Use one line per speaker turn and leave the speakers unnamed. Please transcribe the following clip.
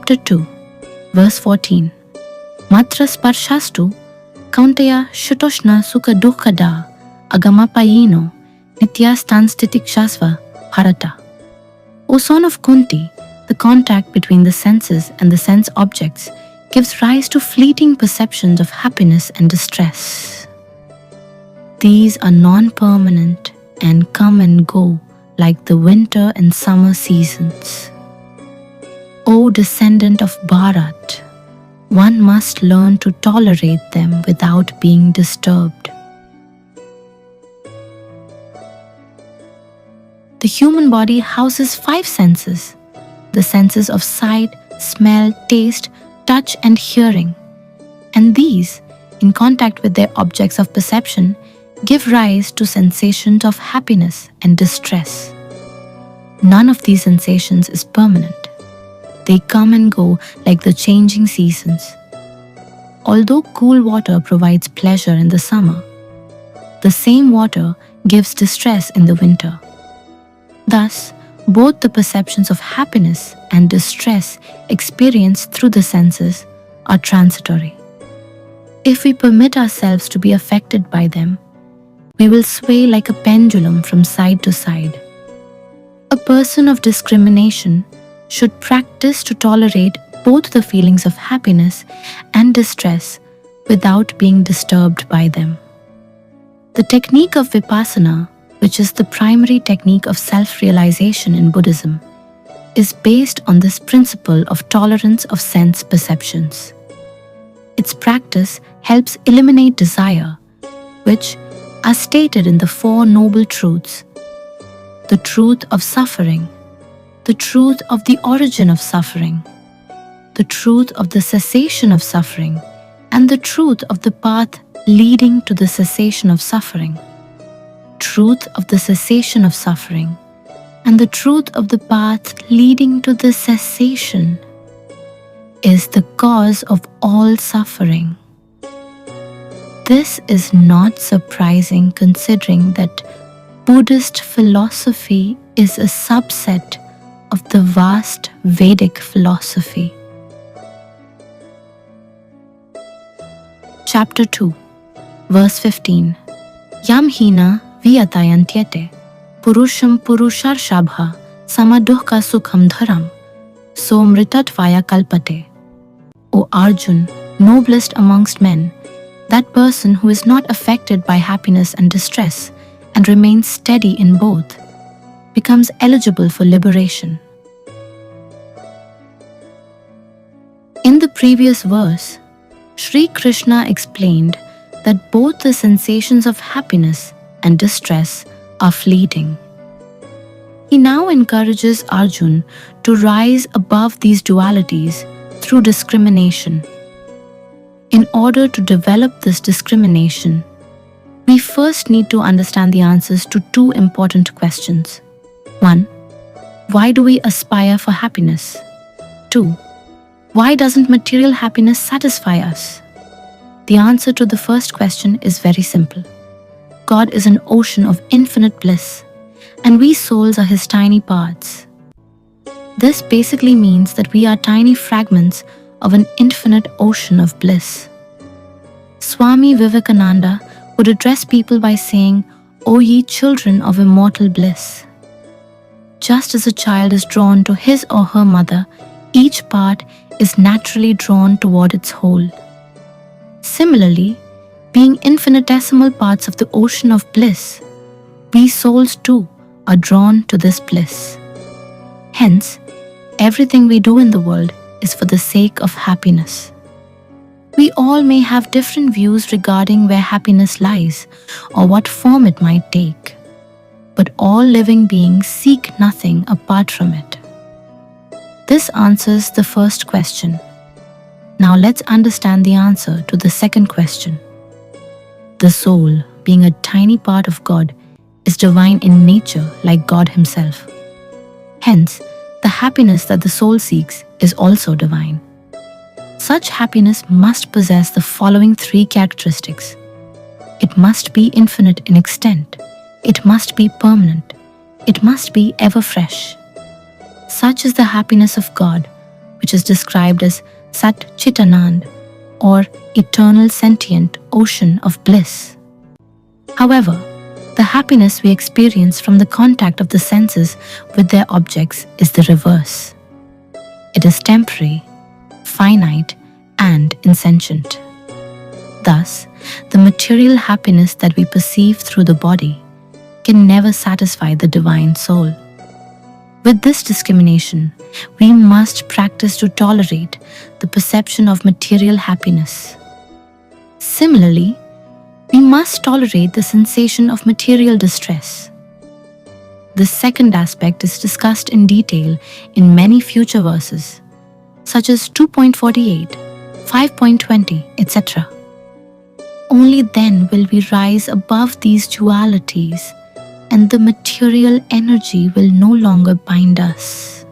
Chapter 2, verse 14. Matra sparshastu kaunteya shutoshna sukha dukkada agamapayino nityastanstitikshasva bharata. O son of Kunti, the contact between the senses and the sense objects gives rise to fleeting perceptions of happiness and distress. These are non-permanent and come and go like the winter and summer seasons. O descendant of Bharat, one must learn to tolerate them without being disturbed. The human body houses 5 senses: the senses of sight, smell, taste, touch, and hearing. And these, in contact with their objects of perception, give rise to sensations of happiness and distress. None of these sensations is permanent. They come and go like the changing seasons. Although cool water provides pleasure in the summer, the same water gives distress in the winter. Thus, both the perceptions of happiness and distress experienced through the senses are transitory. If we permit ourselves to be affected by them, we will sway like a pendulum from side to side. A person of discrimination should practice to tolerate both the feelings of happiness and distress without being disturbed by them. The technique of vipassana, which is the primary technique of self-realization in Buddhism, is based on this principle of tolerance of sense perceptions. Its practice helps eliminate desire, which are stated in the 4 noble truths: the truth of suffering, the truth of the origin of suffering, the truth of the cessation of suffering, and the truth of the path leading to the cessation of suffering. Truth of the cessation of suffering, and the truth of the path leading to the cessation is the cause of all suffering. This is not surprising considering that Buddhist philosophy is a subset of the vast Vedic philosophy. Chapter 2, verse 15. Yam hina viyatayantyate purusham purusharshabha samaduhka sukham dharam somritatvaya kalpate. O Arjun, noblest amongst men, that person who is not affected by happiness and distress and remains steady in both becomes eligible for liberation. In the previous verse, Sri Krishna explained that both the sensations of happiness and distress are fleeting. He now encourages Arjuna to rise above these dualities through discrimination. In order to develop this discrimination, we first need to understand the answers to 2 important questions. 1. Why do we aspire for happiness? 2. Why doesn't material happiness satisfy us? The answer to the first question is very simple. God is an ocean of infinite bliss, and we souls are His tiny parts. This basically means that we are tiny fragments of an infinite ocean of bliss. Swami Vivekananda would address people by saying, "O ye children of immortal bliss." Just as a child is drawn to his or her mother, each part is naturally drawn toward its whole. Similarly, being infinitesimal parts of the ocean of bliss, we souls too are drawn to this bliss. Hence, everything we do in the world is for the sake of happiness. We all may have different views regarding where happiness lies or what form it might take, but all living beings seek nothing apart from it. This answers the first question. Now let's understand the answer to the second question. The soul, being a tiny part of God, is divine in nature like God Himself. Hence, the happiness that the soul seeks is also divine. Such happiness must possess the following 3 characteristics. It must be infinite in extent. It must be permanent. It must be ever fresh. Such is the happiness of God, which is described as Sat Chitanand, or eternal sentient ocean of bliss. However, the happiness we experience from the contact of the senses with their objects is the reverse. It is temporary, finite, and insentient. Thus, the material happiness that we perceive through the body can never satisfy the divine soul. With this discrimination, we must practice to tolerate the perception of material happiness. Similarly, we must tolerate the sensation of material distress. This second aspect is discussed in detail in many future verses, such as 2.48, 5.20, etc. Only then will we rise above these dualities, and the material energy will no longer bind us.